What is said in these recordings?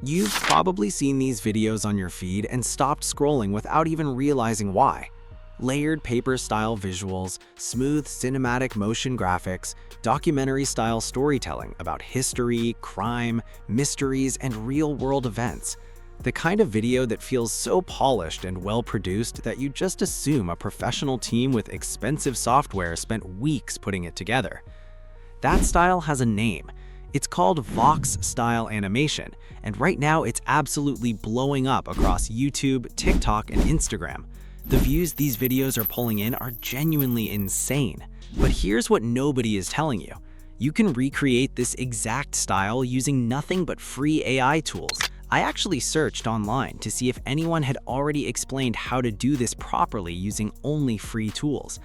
You've probably seen these videos on your feed and stopped scrolling without even realizing why. Layered paper-style visuals, smooth cinematic motion graphics, documentary-style storytelling about history, crime, mysteries, and real-world events. The kind of video that feels so polished and well-produced that you just assume a professional team with expensive software spent weeks putting it together. That style has a name. It's called VOX-style animation, and right now it's absolutely blowing up across YouTube, TikTok, and Instagram. The views these videos are pulling in are genuinely insane. But here's what nobody is telling you. You can recreate this exact style using nothing but free AI tools. I actually searched online to see if anyone had already explained how to do this properly using only free tools.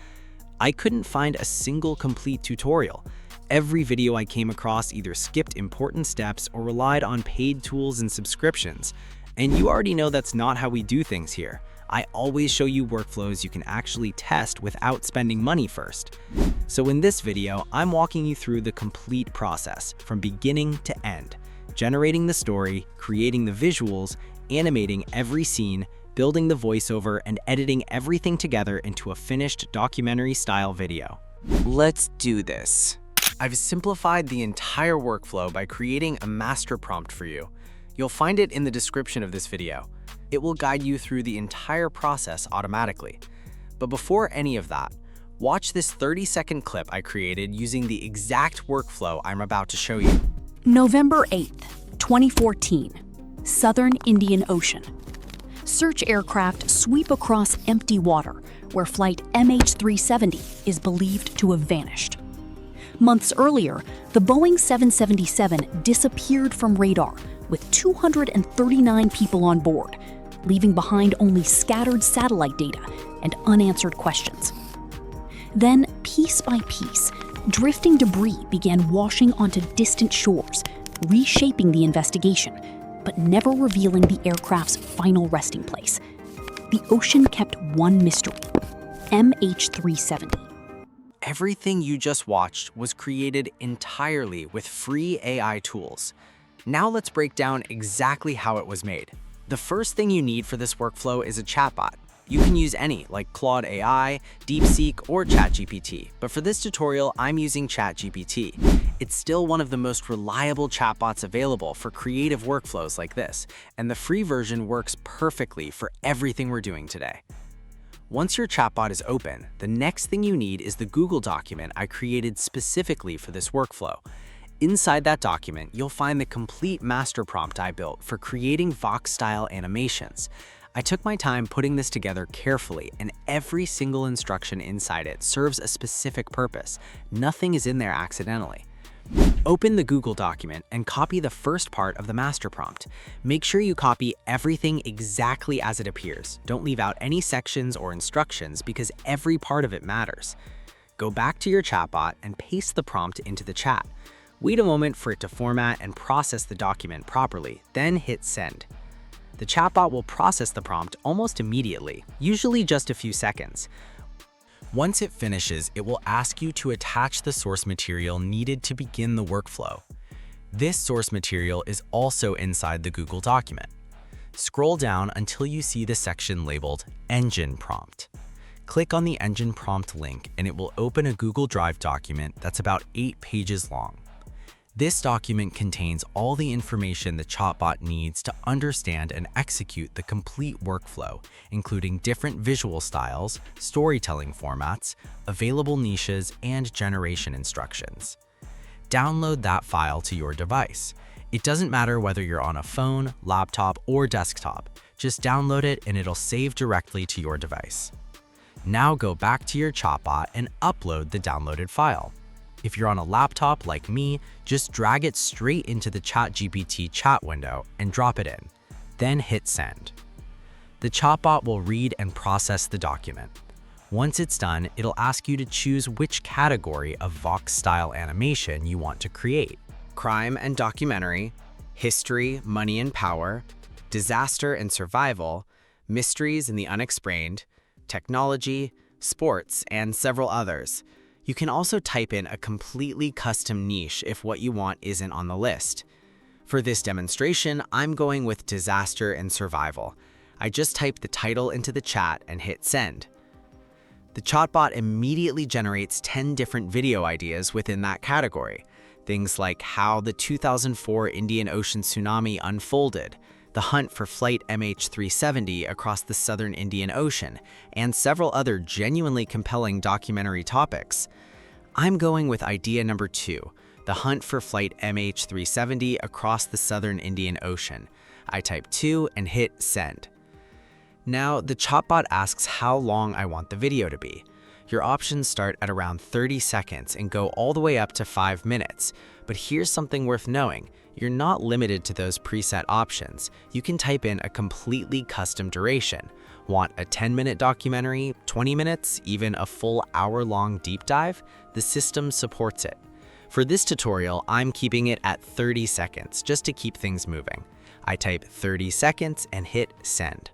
I couldn't find a single complete tutorial. Every video I came across either skipped important steps or relied on paid tools and subscriptions. And you already know that's not how we do things here. I always show you workflows you can actually test without spending money first. So in this video, I'm walking you through the complete process from beginning to end, generating the story, creating the visuals, animating every scene, building the voiceover, and editing everything together into a finished documentary-style video. Let's do this. I've simplified the entire workflow by creating a master prompt for you. You'll find it in the description of this video. It will guide you through the entire process automatically. But before any of that, watch this 30-second clip I created using the exact workflow I'm about to show you. November 8th, 2014, Southern Indian Ocean. Search aircraft sweep across empty water where flight MH370 is believed to have vanished. Months earlier, the Boeing 777 disappeared from radar with 239 people on board, leaving behind only scattered satellite data and unanswered questions. Then, piece by piece, drifting debris began washing onto distant shores, reshaping the investigation, but never revealing the aircraft's final resting place. The ocean kept one mystery: MH370. Everything you just watched was created entirely with free AI tools. Now let's break down exactly how it was made. The first thing you need for this workflow is a chatbot. You can use any, like Claude AI, DeepSeek, or ChatGPT, but for this tutorial, I'm using ChatGPT. It's still one of the most reliable chatbots available for creative workflows like this, and the free version works perfectly for everything we're doing today. Once your chatbot is open, the next thing you need is the Google document I created specifically for this workflow. Inside that document, you'll find the complete master prompt I built for creating VOX-style animations. I took my time putting this together carefully, and every single instruction inside it serves a specific purpose. Nothing is in there accidentally. Open the Google document and copy the first part of the master prompt. Make sure you copy everything exactly as it appears. Don't leave out any sections or instructions because every part of it matters. Go back to your chatbot and paste the prompt into the chat. Wait a moment for it to format and process the document properly, then hit send. The chatbot will process the prompt almost immediately, usually just a few seconds. Once it finishes, it will ask you to attach the source material needed to begin the workflow. This source material is also inside the Google document. Scroll down until you see the section labeled Engine Prompt. Click on the Engine Prompt link and it will open a Google Drive document that's about 8 pages long. This document contains all the information the chatbot needs to understand and execute the complete workflow, including different visual styles, storytelling formats, available niches, and generation instructions. Download that file to your device. It doesn't matter whether you're on a phone, laptop, or desktop. Just download it and it'll save directly to your device. Now go back to your chatbot and upload the downloaded file. If you're on a laptop like me, just drag it straight into the ChatGPT chat window and drop it in. Then hit send. The chatbot will read and process the document. Once it's done, it'll ask you to choose which category of VOX-style animation you want to create: crime and documentary, history, money and power, disaster and survival, mysteries and the unexplained, technology, sports, and several others. You can also type in a completely custom niche if what you want isn't on the list. For this demonstration, I'm going with disaster and survival. I just type the title into the chat and hit send. The chatbot immediately generates 10 different video ideas within that category. Things like how the 2004 Indian Ocean tsunami unfolded, the hunt for Flight MH370 across the southern Indian Ocean, and several other genuinely compelling documentary topics. I'm going with idea number 2, the hunt for Flight MH370 across the southern Indian Ocean. I type 2 and hit send. Now, the chatbot asks how long I want the video to be. Your options start at around 30 seconds and go all the way up to 5 minutes. But here's something worth knowing. You're not limited to those preset options. You can type in a completely custom duration. Want a 10-minute documentary, 20 minutes, even a full hour-long deep dive? The system supports it. For this tutorial, I'm keeping it at 30 seconds just to keep things moving. I type 30 seconds and hit send.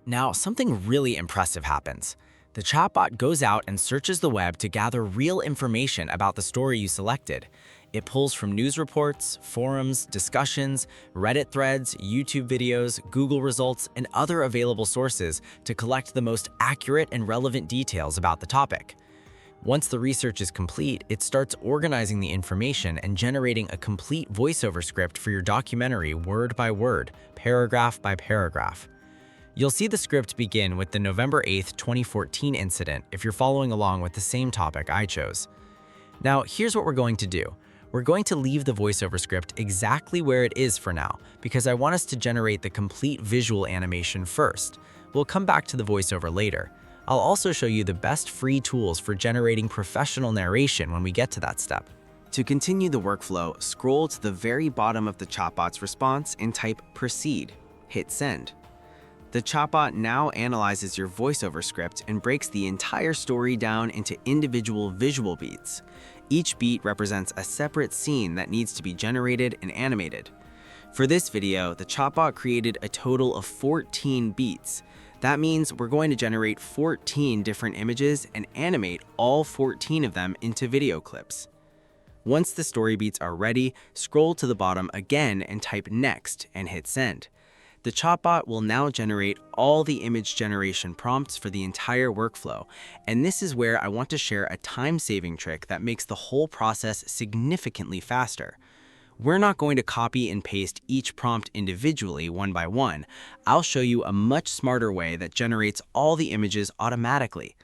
Now, something really impressive happens. The chatbot goes out and searches the web to gather real information about the story you selected. It pulls from news reports, forums, discussions, Reddit threads, YouTube videos, Google results, and other available sources to collect the most accurate and relevant details about the topic. Once the research is complete, it starts organizing the information and generating a complete voiceover script for your documentary word by word, paragraph by paragraph. You'll see the script begin with the November 8, 2014 incident if you're following along with the same topic I chose. Now, here's what we're going to do. We're going to leave the voiceover script exactly where it is for now, because I want us to generate the complete visual animation first. We'll come back to the voiceover later. I'll also show you the best free tools for generating professional narration when we get to that step. To continue the workflow, scroll to the very bottom of the chatbot's response and type proceed. Hit send. The chatbot now analyzes your voiceover script and breaks the entire story down into individual visual beats. Each beat represents a separate scene that needs to be generated and animated. For this video, the chatbot created a total of 14 beats. That means we're going to generate 14 different images and animate all 14 of them into video clips. Once the story beats are ready, scroll to the bottom again and type next and hit send. The chatbot will now generate all the image generation prompts for the entire workflow, and this is where I want to share a time-saving trick that makes the whole process significantly faster. We're not going to copy and paste each prompt individually one by one. I'll show you a much smarter way that generates all the images automatically.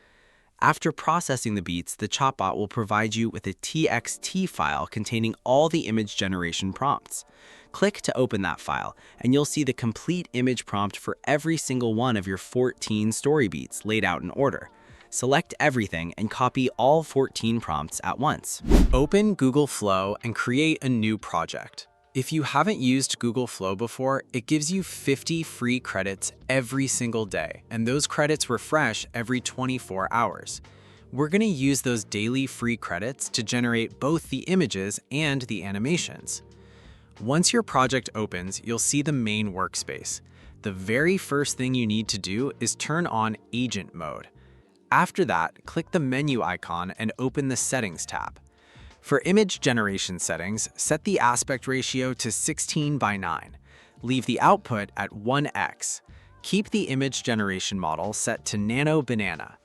After processing the beats, the chatbot will provide you with a TXT file containing all the image generation prompts. Click to open that file, and you'll see the complete image prompt for every single one of your 14 story beats laid out in order. Select everything and copy all 14 prompts at once. Open Google Flow and create a new project. If you haven't used Google Flow before, it gives you 50 free credits every single day, and those credits refresh every 24 hours. We're going to use those daily free credits to generate both the images and the animations. Once your project opens, you'll see the main workspace. The very first thing you need to do is turn on Agent Mode. After that, click the menu icon and open the Settings tab. For image generation settings, set the aspect ratio to 16:9. Leave the output at 1x. Keep the image generation model set to Nano Banana.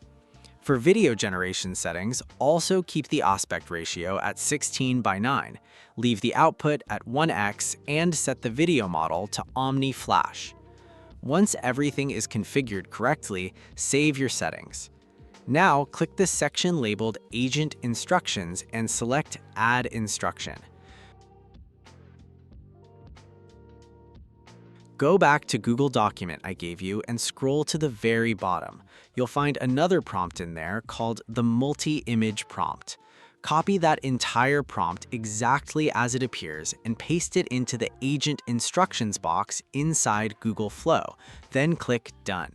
For video generation settings, also keep the aspect ratio at 16:9. Leave the output at 1x and set the video model to Omni Flash. Once everything is configured correctly, save your settings. Now, click the section labeled Agent Instructions and select Add Instruction. Go back to Google document I gave you and scroll to the very bottom. You'll find another prompt in there called the multi-image prompt. Copy that entire prompt exactly as it appears and paste it into the Agent Instructions box inside Google Flow, then click Done.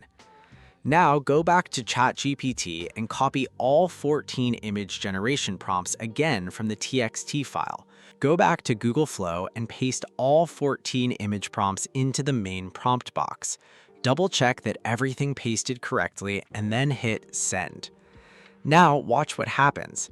Now go back to ChatGPT and copy all 14 image generation prompts again from the TXT file. Go back to Google Flow and paste all 14 image prompts into the main prompt box. Double check that everything pasted correctly and then hit Send. Now watch what happens.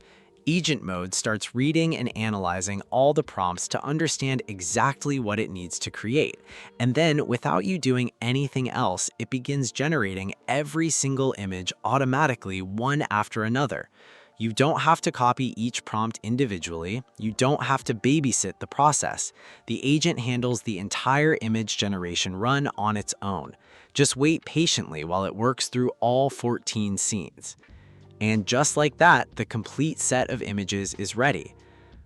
Agent mode starts reading and analyzing all the prompts to understand exactly what it needs to create. And then, without you doing anything else, it begins generating every single image automatically, one after another. You don't have to copy each prompt individually. You don't have to babysit the process. The agent handles the entire image generation run on its own. Just wait patiently while it works through all 14 scenes. And just like that, the complete set of images is ready.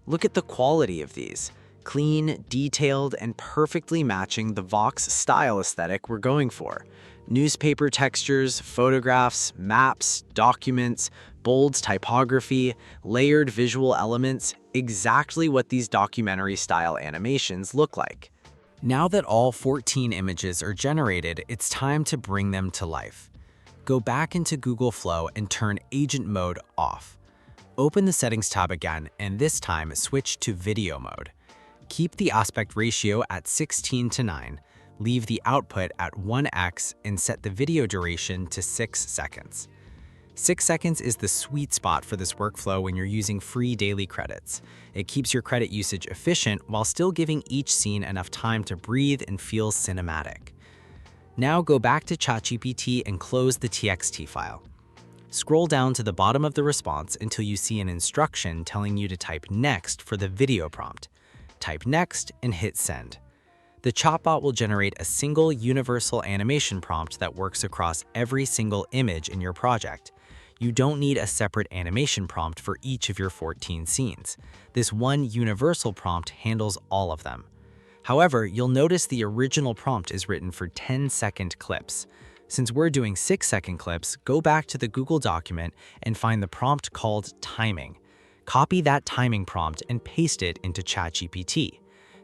Look at the quality of these. Clean, detailed, and perfectly matching the VOX-style aesthetic we're going for. Newspaper textures, photographs, maps, documents, bold typography, layered visual elements, exactly what these documentary-style animations look like. Now that all 14 images are generated, it's time to bring them to life. Go back into Google Flow and turn Agent Mode off. Open the Settings tab again, and this time switch to Video Mode. Keep the aspect ratio at 16:9, leave the output at 1x, and set the video duration to 6 seconds. 6 seconds is the sweet spot for this workflow when you're using free daily credits. It keeps your credit usage efficient while still giving each scene enough time to breathe and feel cinematic. Now go back to ChatGPT and close the TXT file. Scroll down to the bottom of the response until you see an instruction telling you to type next for the video prompt. Type next and hit send. The chatbot will generate a single universal animation prompt that works across every single image in your project. You don't need a separate animation prompt for each of your 14 scenes. This one universal prompt handles all of them. However, you'll notice the original prompt is written for 10-second clips. Since we're doing 6-second clips, go back to the Google document and find the prompt called timing. Copy that timing prompt and paste it into ChatGPT.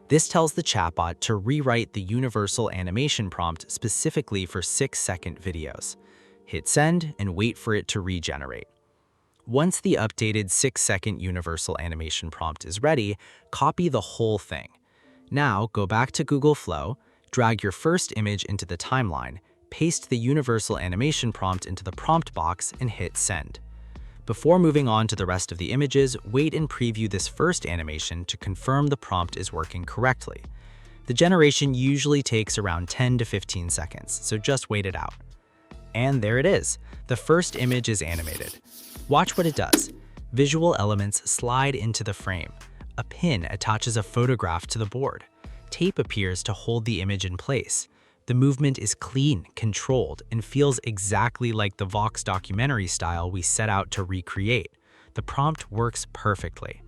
This tells the chatbot to rewrite the universal animation prompt specifically for 6-second videos. Hit send and wait for it to regenerate. Once the updated 6-second universal animation prompt is ready, copy the whole thing. Now, go back to Google Flow, drag your first image into the timeline, paste the universal animation prompt into the prompt box, and hit send. Before moving on to the rest of the images, wait and preview this first animation to confirm the prompt is working correctly. The generation usually takes around 10 to 15 seconds, so just wait it out. And there it is. The first image is animated. Watch what it does. Visual elements slide into the frame. A pin attaches a photograph to the board. Tape appears to hold the image in place. The movement is clean, controlled, and feels exactly like the Vox documentary style we set out to recreate. The prompt works perfectly.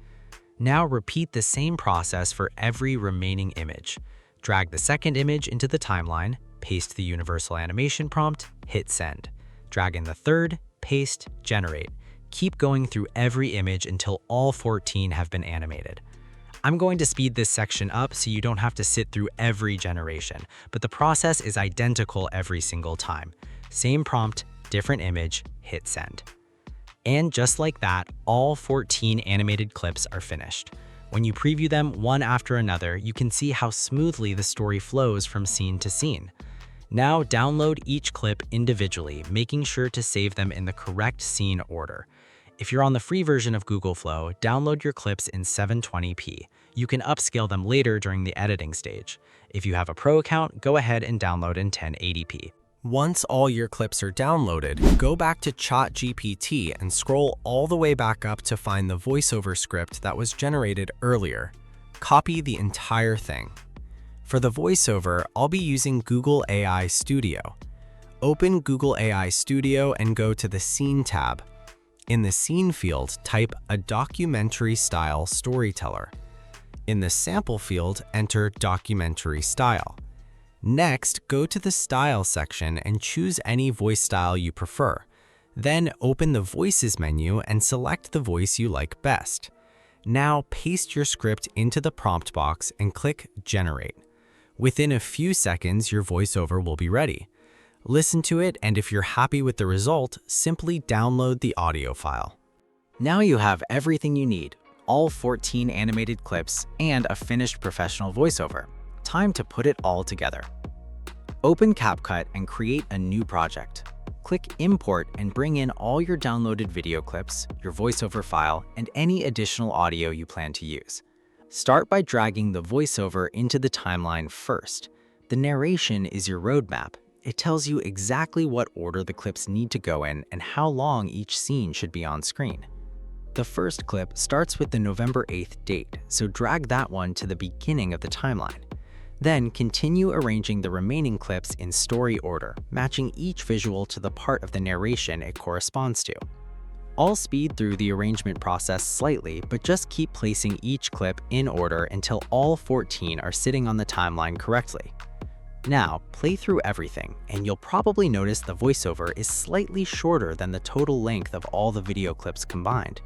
Now repeat the same process for every remaining image. Drag the second image into the timeline, paste the universal animation prompt, hit send. Drag in the third, paste, generate. Keep going through every image until all 14 have been animated. I'm going to speed this section up so you don't have to sit through every generation, but the process is identical every single time. Same prompt, different image, hit send. And just like that, all 14 animated clips are finished. When you preview them one after another, you can see how smoothly the story flows from scene to scene. Now download each clip individually, making sure to save them in the correct scene order. If you're on the free version of Google Flow, download your clips in 720p. You can upscale them later during the editing stage. If you have a pro account, go ahead and download in 1080p. Once all your clips are downloaded, go back to ChatGPT and scroll all the way back up to find the voiceover script that was generated earlier. Copy the entire thing. For the voiceover, I'll be using Google AI Studio. Open Google AI Studio and go to the Scene tab. In the Scene field, type a documentary-style storyteller. In the Sample field, enter documentary style. Next, go to the Style section and choose any voice style you prefer. Then open the Voices menu and select the voice you like best. Now paste your script into the prompt box and click Generate. Within a few seconds, your voiceover will be ready. Listen to it, and if you're happy with the result, simply download the audio file. Now you have everything you need, all 14 animated clips and a finished professional voiceover. Time to put it all together. Open Capcut and create a new project. Click Import and bring in all your downloaded video clips, your voiceover file, and any additional audio you plan to use. Start by dragging the voiceover into the timeline first. The narration is your roadmap. It tells you exactly what order the clips need to go in and how long each scene should be on screen. The first clip starts with the November 8th date, so drag that one to the beginning of the timeline. Then continue arranging the remaining clips in story order, matching each visual to the part of the narration it corresponds to. I'll speed through the arrangement process slightly, but just keep placing each clip in order until all 14 are sitting on the timeline correctly. Now, play through everything, and you'll probably notice the voiceover is slightly shorter than the total length of all the video clips combined.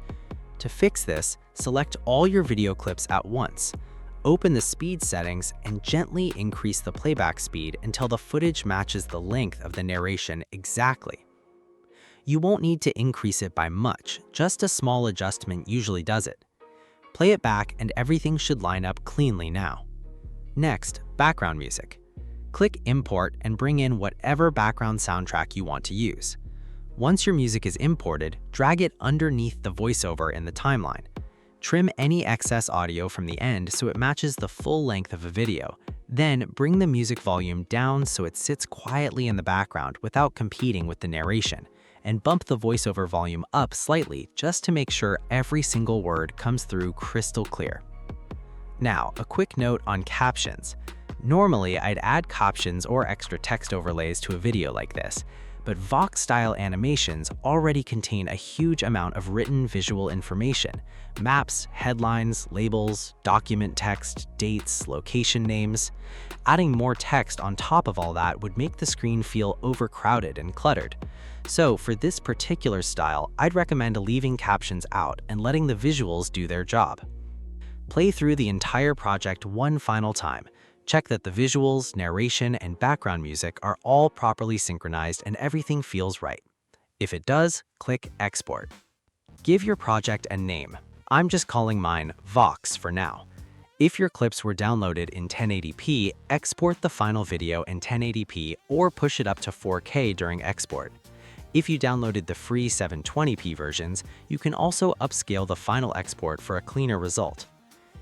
To fix this, select all your video clips at once. Open the speed settings and gently increase the playback speed until the footage matches the length of the narration exactly. You won't need to increase it by much, just a small adjustment usually does it. Play it back and everything should line up cleanly now. Next, background music. Click Import and bring in whatever background soundtrack you want to use. Once your music is imported, drag it underneath the voiceover in the timeline. Trim any excess audio from the end so it matches the full length of a video. Then bring the music volume down so it sits quietly in the background without competing with the narration, and bump the voiceover volume up slightly just to make sure every single word comes through crystal clear. Now, a quick note on captions. Normally, I'd add captions or extra text overlays to a video like this, but VOX-style animations already contain a huge amount of written visual information: maps, headlines, labels, document text, dates, location names. Adding more text on top of all that would make the screen feel overcrowded and cluttered. So for this particular style, I'd recommend leaving captions out and letting the visuals do their job. Play through the entire project one final time. Check that the visuals, narration, and background music are all properly synchronized and everything feels right. If it does, click Export. Give your project a name. I'm just calling mine Vox for now. If your clips were downloaded in 1080p, export the final video in 1080p or push it up to 4K during export. If you downloaded the free 720p versions, you can also upscale the final export for a cleaner result.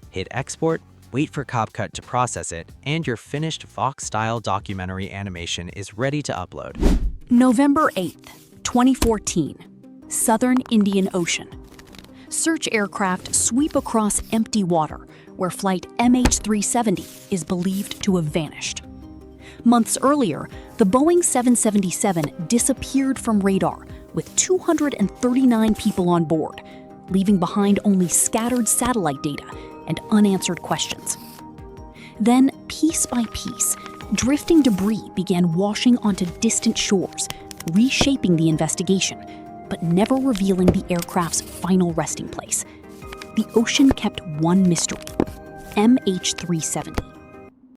Hit Export, wait for Capcut to process it, and your finished VOX-style documentary animation is ready to upload. November 8th, 2014. Southern Indian Ocean. Search aircraft sweep across empty water where flight MH370 is believed to have vanished. Months earlier, the Boeing 777 disappeared from radar with 239 people on board, leaving behind only scattered satellite data and unanswered questions. Then, piece by piece, drifting debris began washing onto distant shores, reshaping the investigation, but never revealing the aircraft's final resting place. The ocean kept one mystery: MH370.